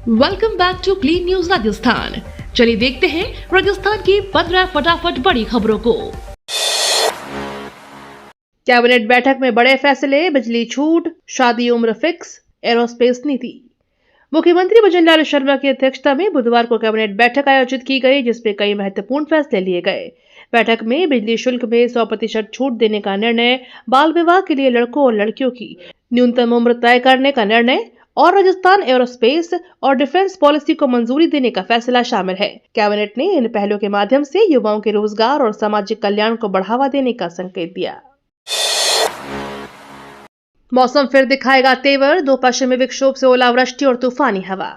Welcome back to clean news Rajasthan. चलिए देखते हैं राजस्थान की 15 फटाफट बड़ी खबरों को। कैबिनेट बैठक में बड़े फैसले, बिजली छूट, शादी उम्र फिक्स, एरोस्पेस नीति। मुख्यमंत्री भजनलाल शर्मा की अध्यक्षता में बुधवार को कैबिनेट बैठक आयोजित की गई, जिसमें कई महत्वपूर्ण फैसले लिए गए। बैठक में बिजली शुल्क में 100% छूट देने का निर्णय, बाल विवाह के लिए लड़कों और लड़कियों की न्यूनतम उम्र तय करने का निर्णय और राजस्थान एरोस्पेस और डिफेंस पॉलिसी को मंजूरी देने का फैसला शामिल है। कैबिनेट ने इन पहलों के माध्यम से युवाओं के रोजगार और सामाजिक कल्याण को बढ़ावा देने का संकेत दिया। मौसम फिर दिखाएगा तेवर, 2 पश्चिमी विक्षोभ से ओलावृष्टि और तूफानी हवा।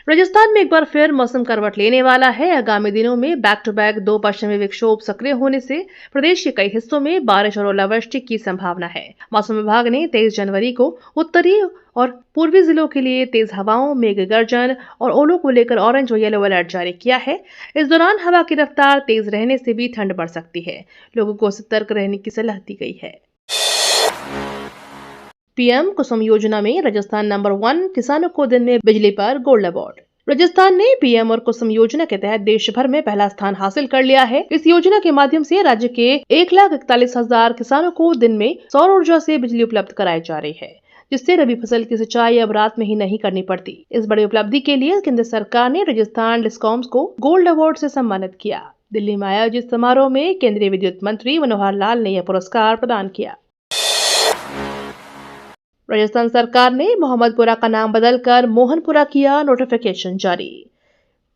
राजस्थान में एक बार फिर मौसम करवट लेने वाला है। आगामी दिनों में बैक टू बैक 2 पश्चिमी विक्षोभ सक्रिय होने से प्रदेश के कई हिस्सों में बारिश और ओलावृष्टि की संभावना है। मौसम विभाग ने 23 जनवरी को उत्तरी और पूर्वी जिलों के लिए तेज हवाओं, मेघ गर्जन और ओलों को लेकर ऑरेंज और येलो अलर्ट जारी किया है। इस दौरान हवा की रफ्तार तेज रहने से भी ठंड बढ़ सकती है। लोगों को सतर्क रहने की सलाह दी गई है। पीएम कुसुम योजना में राजस्थान नंबर 1, किसानों को दिन में बिजली पर गोल्ड अवार्ड। राजस्थान ने पीएम और कुसुम योजना के तहत देश भर में पहला स्थान हासिल कर लिया है। इस योजना के माध्यम से राज्य के 1,41,000 किसानों को दिन में सौर ऊर्जा से बिजली उपलब्ध कराई जा रही है, जिससे रबी फसल की सिंचाई अब रात में ही नहीं करनी पड़ती। इस बड़ी उपलब्धि के लिए केंद्र सरकार ने राजस्थान डिस्कॉम्स को गोल्ड अवार्ड से सम्मानित किया। दिल्ली में आयोजित समारोह में केंद्रीय विद्युत मंत्री मनोहर लाल ने यह पुरस्कार प्रदान किया। राजस्थान सरकार ने मोहम्मदपुरा का नाम बदलकर मोहनपुरा किया, नोटिफिकेशन जारी।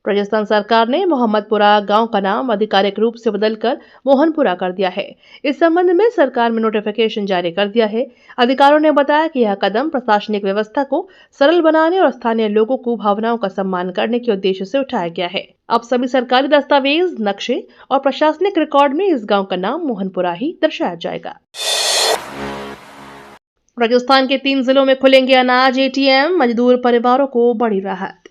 राजस्थान सरकार ने मोहम्मदपुरा गांव का नाम आधिकारिक रूप से बदलकर मोहनपुरा कर दिया है। इस संबंध में सरकार में नोटिफिकेशन जारी कर दिया है। अधिकारियों ने बताया कि यह कदम प्रशासनिक व्यवस्था को सरल बनाने और स्थानीय लोगों को भावनाओं का सम्मान करने के उद्देश्य से उठाया गया है। अब सभी सरकारी दस्तावेज, नक्शे और प्रशासनिक रिकॉर्ड में इस गाँव का नाम मोहनपुरा ही दर्शाया जाएगा। राजस्थान के 3 जिलों में खुलेंगे अनाज एटीएम, मजदूर परिवारों को बड़ी राहत।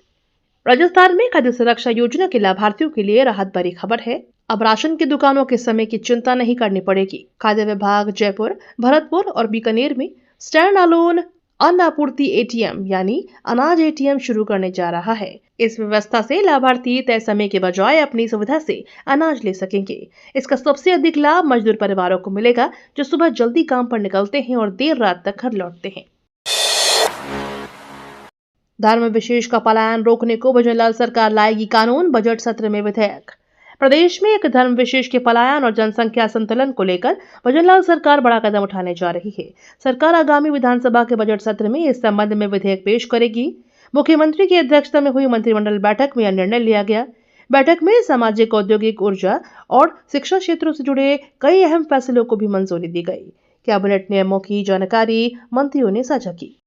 राजस्थान में खाद्य सुरक्षा योजना के लाभार्थियों के लिए राहत भरी खबर है। अब राशन की दुकानों के समय की चिंता नहीं करनी पड़ेगी। खाद्य विभाग जयपुर, भरतपुर और बीकानेर में स्टैंड अलोन अन्न आपूर्ति एटीएम यानी अनाज एटीएम शुरू करने जा रहा है। इस व्यवस्था से लाभार्थी तय समय के बजाय अपनी सुविधा से अनाज ले सकेंगे। इसका सबसे अधिक लाभ मजदूर परिवारों को मिलेगा, जो सुबह जल्दी काम पर निकलते हैं और देर रात तक घर लौटते हैं। धर्म विशेष का पलायन रोकने को भजनलाल सरकार लाएगी कानून, बजट सत्र में विधेयक। प्रदेश में एक धर्म विशेष के पलायन और जनसंख्या संतुलन को लेकर भजनलाल सरकार बड़ा कदम उठाने जा रही है। सरकार आगामी विधानसभा के बजट सत्र में इस संबंध में विधेयक पेश करेगी। मुख्यमंत्री की अध्यक्षता में हुई मंत्रिमंडल बैठक में यह निर्णय लिया गया। बैठक में सामाजिक, औद्योगिक, ऊर्जा और शिक्षा क्षेत्रों से जुड़े कई अहम फैसलों को भी मंजूरी दी गई। कैबिनेट नियमों की जानकारी मंत्रियों ने साझा की।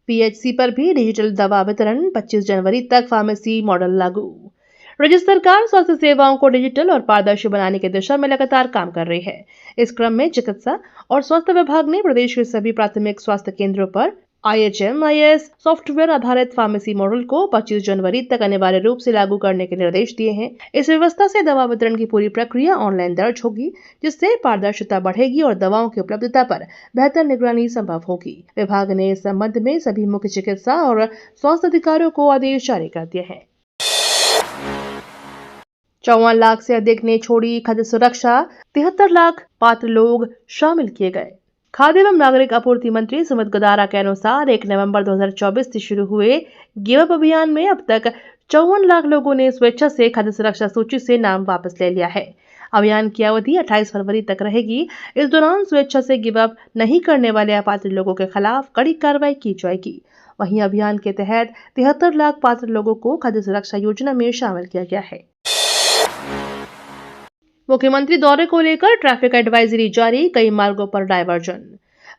पीएचसी पर भी डिजिटल दवा वितरण, 25 जनवरी तक फार्मेसी मॉडल लागू। राज्य सरकार स्वास्थ्य सेवाओं को डिजिटल और पारदर्शी बनाने की दिशा में लगातार काम कर रही है। इस क्रम में चिकित्सा और स्वास्थ्य विभाग ने प्रदेश के सभी प्राथमिक स्वास्थ्य केंद्रों पर IHMIS सॉफ्टवेयर आधारित फार्मेसी मॉडल को 25 जनवरी तक अनिवार्य रूप से लागू करने के निर्देश दिए हैं। इस व्यवस्था से दवा वितरण की पूरी प्रक्रिया ऑनलाइन दर्ज होगी, जिससे पारदर्शिता बढ़ेगी और दवाओं की उपलब्धता पर बेहतर निगरानी संभव होगी। विभाग ने इस संबंध में सभी मुख्य चिकित्सा और स्वास्थ्य अधिकारियों को आदेश जारी कर दिए हैं। 54 लाख से अधिक ने छोड़ी खाद्य सुरक्षा, 73 लाख पात्र लोग शामिल किए गए। खाद्य एवं नागरिक आपूर्ति मंत्री सुमित गोदारा के अनुसार 1 नवंबर 2024 से शुरू हुए गिव अप अभियान में अब तक 54 लाख लोगों ने स्वेच्छा से खाद्य सुरक्षा सूची से नाम वापस ले लिया है। अभियान की अवधि 28 फरवरी तक रहेगी। इस दौरान स्वेच्छा से गिव अप नहीं करने वाले अपात्र लोगों के खिलाफ कड़ी कार्रवाई की जाएगी। वहीं अभियान के तहत 73 लाख पात्र लोगों को खाद्य सुरक्षा योजना में शामिल किया गया है। मुख्यमंत्री दौरे को लेकर ट्रैफिक एडवाइजरी जारी, कई मार्गों पर डायवर्जन।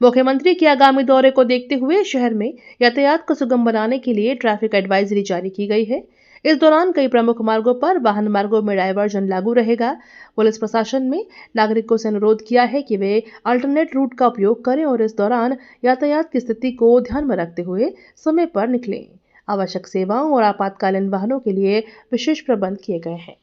मुख्यमंत्री के आगामी दौरे को देखते हुए शहर में यातायात को सुगम बनाने के लिए ट्रैफिक एडवाइजरी जारी की गई है। इस दौरान कई प्रमुख मार्गों पर वाहन मार्गों में डायवर्जन लागू रहेगा। पुलिस प्रशासन ने नागरिकों से अनुरोध किया है कि वे अल्टरनेट रूट का उपयोग करें और इस दौरान यातायात की स्थिति को ध्यान में रखते हुए समय पर निकलें। आवश्यक सेवाओं और आपातकालीन वाहनों के लिए विशेष प्रबंध किए गए हैं।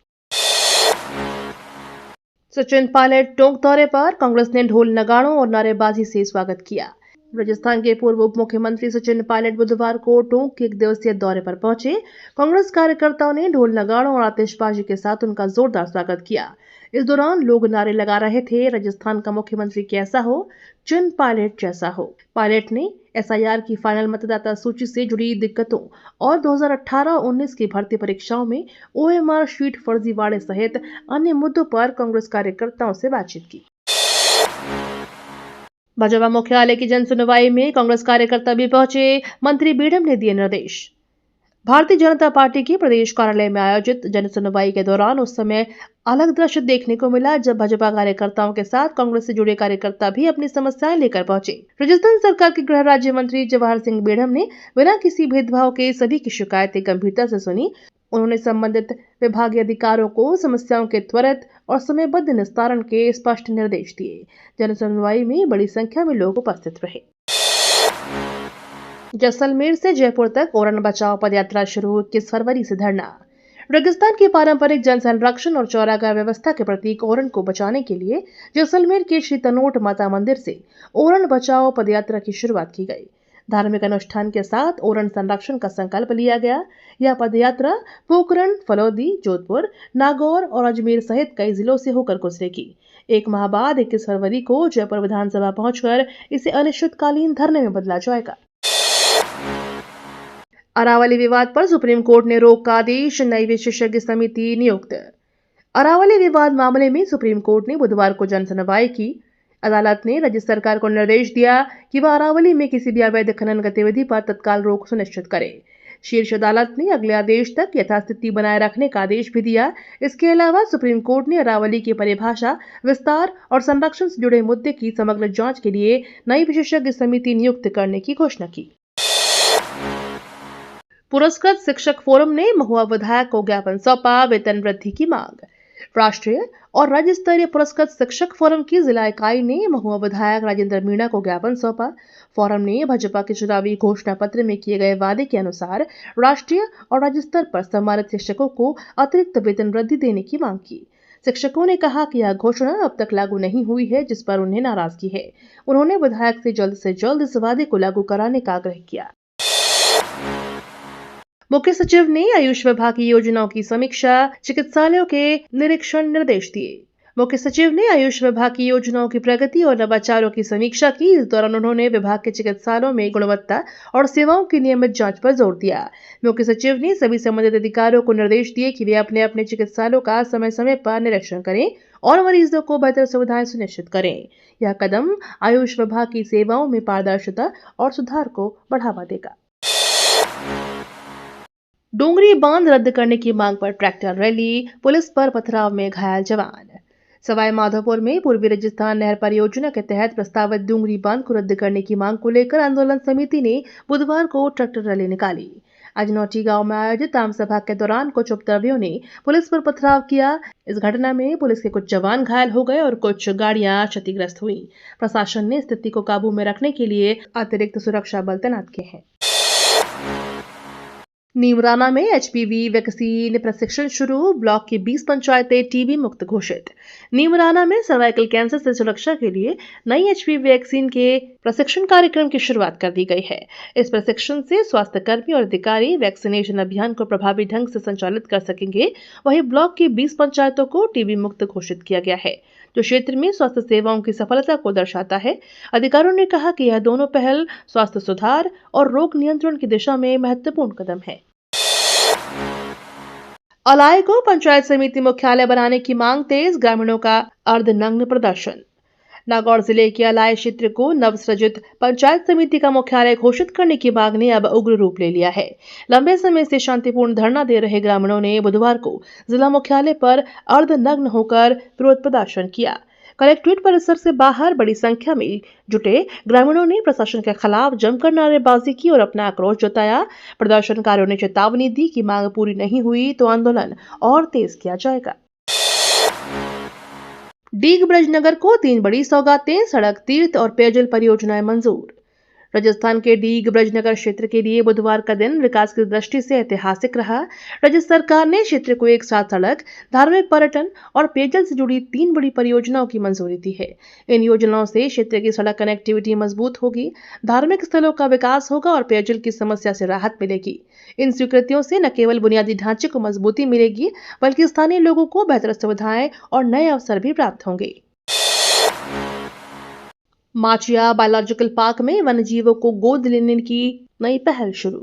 सचिन पायलट टोंक दौरे पर, कांग्रेस ने ढोल नगाड़ों और नारेबाजी से स्वागत किया। राजस्थान के पूर्व उप मुख्यमंत्री सचिन पायलट बुधवार को टोंक के एक दिवसीय दौरे पर पहुंचे। कांग्रेस कार्यकर्ताओं ने ढोल नगाड़ों और आतिशबाजी के साथ उनका जोरदार स्वागत किया। इस दौरान लोग नारे लगा रहे थे, राजस्थान का मुख्यमंत्री कैसा हो, चिन पायलट जैसा हो। पायलट ने एसआईआर की फाइनल मतदाता सूची से जुड़ी दिक्कतों और 2018-19 की भर्ती परीक्षाओं में ओएमआर शीट फर्जीवाड़े सहित अन्य मुद्दों पर कांग्रेस कार्यकर्ताओं से बातचीत की। भाजपा मुख्यालय की जन सुनवाई में कांग्रेस कार्यकर्ता भी पहुंचे। मंत्री बीडम ने दिए निर्देश। भारतीय जनता पार्टी के प्रदेश कार्यालय में आयोजित जन सुनवाई के दौरान उस समय अलग दृश्य देखने को मिला जब भाजपा कार्यकर्ताओं के साथ कांग्रेस से जुड़े कार्यकर्ता भी अपनी समस्याएं लेकर पहुंचे। राजस्थान सरकार के गृह राज्य मंत्री जवाहर सिंह बेढ़म ने बिना किसी भेदभाव के सभी की शिकायतें गंभीरता से सुनी। उन्होंने संबंधित विभागीय अधिकारियों को समस्याओं के त्वरित और समयबद्ध निस्तारण के स्पष्ट निर्देश दिए। जन सुनवाई में बड़ी संख्या में लोग उपस्थित रहे। जैसलमेर से जयपुर तक ओरन बचाओ पदयात्रा शुरू, 21 फरवरी से धरना। रेगिस्तान की पारंपरिक जल संरक्षण और चौरागाह व्यवस्था के प्रतीक ओरन को बचाने के लिए जैसलमेर के श्री तनोट माता मंदिर से ओरन बचाओ पदयात्रा की शुरुआत की गई। धार्मिक अनुष्ठान के साथ ओरन संरक्षण का संकल्प लिया गया। यह पदयात्रा पोखरण, फलौदी, जोधपुर, नागौर और अजमेर सहित कई जिलों से होकर गुजरेगी। एक माह बाद 21 फरवरी को जयपुर विधानसभा पहुंचकर इसे अनिश्चितकालीन धरने में बदला जाएगा। अरावली विवाद पर सुप्रीम कोर्ट ने रोक का आदेश, नई विशेषज्ञ समिति नियुक्त। अरावली विवाद मामले में सुप्रीम कोर्ट ने बुधवार को जन सुनवाई की। अदालत ने राज्य सरकार को निर्देश दिया कि वह अरावली में किसी भी अवैध खनन गतिविधि पर तत्काल रोक सुनिश्चित करे। शीर्ष अदालत ने अगले आदेश तक यथास्थिति बनाए रखने का आदेश भी दिया। इसके अलावा सुप्रीम कोर्ट ने अरावली की परिभाषा, विस्तार और संरक्षण से जुड़े मुद्दे की समग्र जांच के लिए नई विशेषज्ञ समिति नियुक्त करने की घोषणा की। पुरस्कृत शिक्षक फोरम ने महुआ विधायक को ज्ञापन सौंपा, वेतन वृद्धि की मांग। राष्ट्रीय और राज्य स्तरीय पुरस्कृत शिक्षक फोरम की जिला इकाई ने महुआ विधायक राजेंद्र मीणा को ज्ञापन सौंपा। फोरम ने भाजपा के चुनावी घोषणा पत्र में किए गए वादे के अनुसार राष्ट्रीय और राज्य स्तर पर सम्मानित शिक्षकों को अतिरिक्त वेतन वृद्धि देने की मांग की। शिक्षकों ने कहा कि यह घोषणा अब तक लागू नहीं हुई है, जिस पर उन्हें नाराजगी है। उन्होंने विधायक से जल्द इस वादे को लागू कराने का आग्रह किया। मुख्य सचिव ने आयुष विभाग की योजनाओं की समीक्षा, चिकित्सालयों के निरीक्षण निर्देश दिए। मुख्य सचिव ने आयुष विभाग की योजनाओं की प्रगति और नवाचारों की समीक्षा की। इस दौरान उन्होंने विभाग के चिकित्सालयों में गुणवत्ता और सेवाओं की नियमित जांच पर जोर दिया। मुख्य सचिव ने सभी संबंधित अधिकारियों को निर्देश दिए कि वे अपने अपने चिकित्सालयों का समय समय पर निरीक्षण करें और मरीजों को बेहतर सुविधाएं सुनिश्चित करें। यह कदम आयुष विभाग की सेवाओं में पारदर्शिता और सुधार को बढ़ावा देगा। डोंगरी बांध रद्द करने की मांग पर ट्रैक्टर रैली, पुलिस पर पथराव में घायल जवान। सवाई माधोपुर में पूर्वी राजस्थान नहर परियोजना के तहत प्रस्तावित डोंगरी बांध को रद्द करने की मांग को लेकर आंदोलन समिति ने बुधवार को ट्रैक्टर रैली निकाली। अजनौटी गांव में आयोजित आम सभा के दौरान कुछ उपद्रवियों ने पुलिस पर पथराव किया। इस घटना में पुलिस के कुछ जवान घायल हो गए और कुछ गाड़ियां क्षतिग्रस्त हुई। प्रशासन ने स्थिति को काबू में रखने के लिए अतिरिक्त सुरक्षा बल तैनात किए हैं। नीमराना में एचपीवी वैक्सीन प्रशिक्षण शुरू, ब्लॉक की 20 पंचायतें टीबी मुक्त घोषित। नीमराना में सर्वाइकल कैंसर से सुरक्षा के लिए नई एचपीवी वैक्सीन के प्रशिक्षण कार्यक्रम की शुरुआत कर दी गई है। इस प्रशिक्षण से स्वास्थ्य कर्मी और अधिकारी वैक्सीनेशन अभियान को प्रभावी ढंग से संचालित कर सकेंगे। वहीं ब्लॉक की 20 पंचायतों को टीबी मुक्त घोषित किया गया है, जो क्षेत्र में स्वास्थ्य सेवाओं की सफलता को दर्शाता है। अधिकारियों ने कहा कि यह दोनों पहल स्वास्थ्य सुधार और रोग नियंत्रण की दिशा में महत्वपूर्ण कदम है। अलाय को पंचायत समिति मुख्यालय बनाने की मांग तेज, ग्रामीणों का अर्धनग्न प्रदर्शन। नागौर जिले के अलाय क्षेत्र को नवसृजित पंचायत समिति का मुख्यालय घोषित करने की मांग ने अब उग्र रूप ले लिया है। लंबे समय से शांतिपूर्ण धरना दे रहे ग्रामीणों ने बुधवार को जिला मुख्यालय पर अर्धनग्न होकर विरोध प्रदर्शन किया। कलेक्ट्रेट परिसर से बाहर बड़ी संख्या में जुटे ग्रामीणों ने प्रशासन के खिलाफ जमकर नारेबाजी की और अपना आक्रोश जताया। प्रदर्शनकारियों ने चेतावनी दी कि मांग पूरी नहीं हुई तो आंदोलन और तेज किया जाएगा। डीग ब्रजनगर को 3 बड़ी सौगातें, सड़क, तीर्थ और पेयजल परियोजनाएं मंजूर। राजस्थान के डीग ब्रजनगर क्षेत्र के लिए बुधवार का दिन विकास की दृष्टि से ऐतिहासिक रहा। राज्य सरकार ने क्षेत्र को एक साथ सड़क, धार्मिक पर्यटन और पेयजल से जुड़ी 3 बड़ी परियोजनाओं की मंजूरी दी है। इन योजनाओं से क्षेत्र की सड़क कनेक्टिविटी मजबूत होगी, धार्मिक स्थलों का विकास होगा और पेयजल की समस्या से राहत मिलेगी। इन स्वीकृतियों से न केवल बुनियादी ढांचे को मजबूती मिलेगी, बल्कि स्थानीय लोगों को बेहतर सुविधाएं और नए अवसर भी प्राप्त होंगे। माचिया बायोलॉजिकल पार्क में वन्यजीवों को गोद लेने की नई पहल शुरू।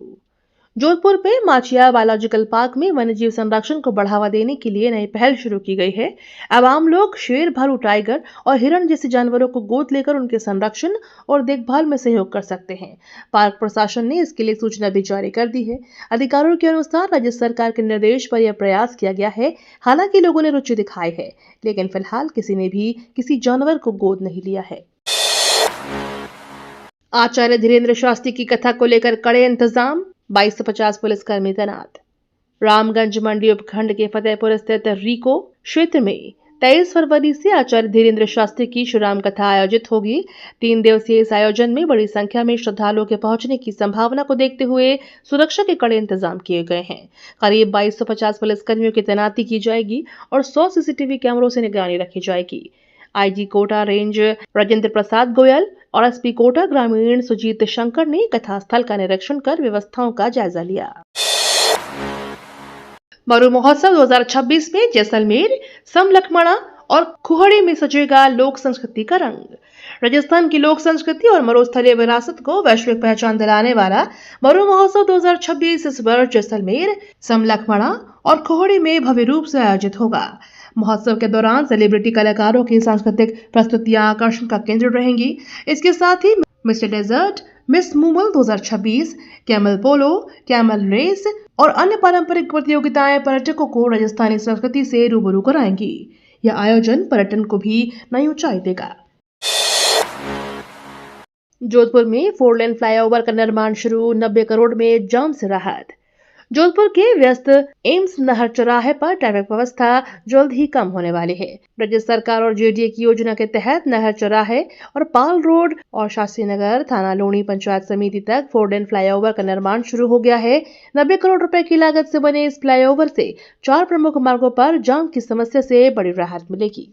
जोधपुर में माचिया बायोलॉजिकल पार्क में वन्यजीव संरक्षण को बढ़ावा देने के लिए नई पहल शुरू की गई है। अब आम लोग शेर, भालू, टाइगर और हिरण जैसे जानवरों को गोद लेकर उनके संरक्षण और देखभाल में सहयोग कर सकते हैं। पार्क प्रशासन ने इसके लिए सूचना भी जारी कर दी है। अधिकारियों के अनुसार राज्य सरकार के निर्देश पर यह प्रयास किया गया है। हालांकि लोगों ने रुचि दिखाई है, लेकिन फिलहाल किसी ने भी किसी जानवर को गोद नहीं लिया है। आचार्य धीरेन्द्र शास्त्री की कथा को लेकर कड़े इंतजाम, 2250 पुलिसकर्मी तैनात। रामगंज मंडी उपखंड के फतेहपुर स्थित रीको क्षेत्र में 23 फरवरी से आचार्य धीरेन्द्र शास्त्री की श्रीराम कथा आयोजित होगी। 3 दिवसीय इस आयोजन में बड़ी संख्या में श्रद्धालुओं के पहुंचने की संभावना को देखते हुए सुरक्षा के कड़े इंतजाम किए गए हैं। करीब 2250 पुलिसकर्मियों की तैनाती की जाएगी और 100 सीसीटीवी कैमरों से निगरानी रखी जाएगी। आईजी कोटा रेंज राजेंद्र प्रसाद गोयल और एसपी कोटा ग्रामीण सुजीत शंकर ने कथा स्थल का निरीक्षण कर व्यवस्थाओं का जायजा लिया। मरु महोत्सव 2026 में जैसलमेर, समलखमणा और खुहड़ी में सजेगा लोक संस्कृति का रंग। राजस्थान की लोक संस्कृति और मरुस्थलीय विरासत को वैश्विक पहचान दिलाने वाला मरु महोत्सव 2026 इस वर्ष जैसलमेर, समलखमणा और खुहड़ी में भव्य रूप से आयोजित होगा। महोत्सव के दौरान सेलिब्रिटी कलाकारों की सांस्कृतिक प्रस्तुतियां आकर्षण का केंद्र रहेंगी। इसके साथ ही mister desert, miss Moomal 2026, camel polo, camel race और अन्य पारंपरिक प्रतियोगिताएं पर्यटकों को राजस्थानी संस्कृति से रूबरू कराएंगी। यह आयोजन पर्यटन को भी नई ऊंचाई देगा। जोधपुर में 4 लेन फ्लाईओवर का निर्माण शुरू, 90 करोड़ में जाम से राहत। जोधपुर के व्यस्त एम्स नहर चौराहे पर ट्रैफिक व्यवस्था जल्द ही कम होने वाली है। राज्य सरकार और जेडीए की योजना के तहत नहर चौराहे और पाल रोड और शास्त्री नगर थाना लोनी पंचायत समिति तक 4 लेन फ्लाईओवर का निर्माण शुरू हो गया है। 90 करोड़ रुपए की लागत से बने इस फ्लाईओवर से 4 प्रमुख मार्गों पर जाम की समस्या से बड़ी राहत मिलेगी।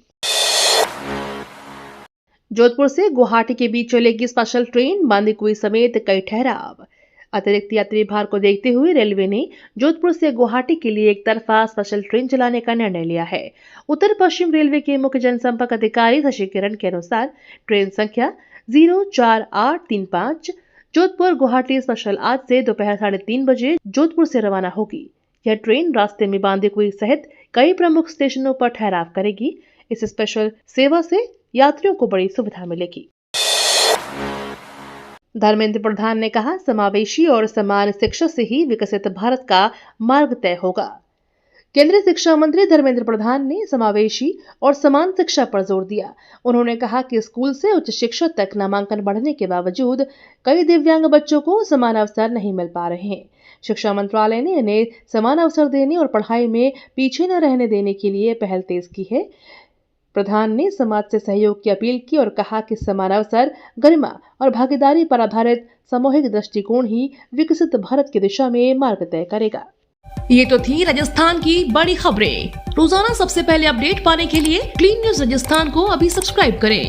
जोधपुर से गुवाहाटी के बीच चलेगी स्पेशल ट्रेन, बांदीकुई समेत कई ठहराव। अतिरिक्त यात्री भार को देखते हुए रेलवे ने जोधपुर से गुवाहाटी के लिए एक तरफा स्पेशल ट्रेन चलाने का निर्णय लिया है। उत्तर पश्चिम रेलवे के मुख्य जनसंपर्क अधिकारी शशि किरण के अनुसार ट्रेन संख्या 04835 जोधपुर गुवाहाटी स्पेशल आज से दोपहर 3:30 बजे जोधपुर से रवाना होगी। यह ट्रेन रास्ते में बांदीकुई सहित कई प्रमुख स्टेशनों पर ठहराव करेगी। इस स्पेशल सेवा से यात्रियों को बड़ी सुविधा मिलेगी। धर्मेंद्र प्रधान ने कहा, समावेशी और समान शिक्षा से ही विकसित भारत का मार्ग तय होगा। केंद्रीय शिक्षा मंत्री धर्मेंद्र प्रधान ने समावेशी और समान शिक्षा पर जोर दिया। उन्होंने कहा कि स्कूल से उच्च शिक्षा तक नामांकन बढ़ने के बावजूद कई दिव्यांग बच्चों को समान अवसर नहीं मिल पा रहे हैं। शिक्षा मंत्रालय ने इन्हें समान अवसर देने और पढ़ाई में पीछे न रहने देने के लिए पहल तेज की है। प्रधान ने समाज से सहयोग की अपील की और कहा कि समान अवसर, गरिमा और भागीदारी पर आधारित सामूहिक दृष्टिकोण ही विकसित भारत की दिशा में मार्ग तय करेगा। ये तो थी राजस्थान की बड़ी खबरें। रोजाना सबसे पहले अपडेट पाने के लिए क्लीन न्यूज राजस्थान को अभी सब्सक्राइब करें।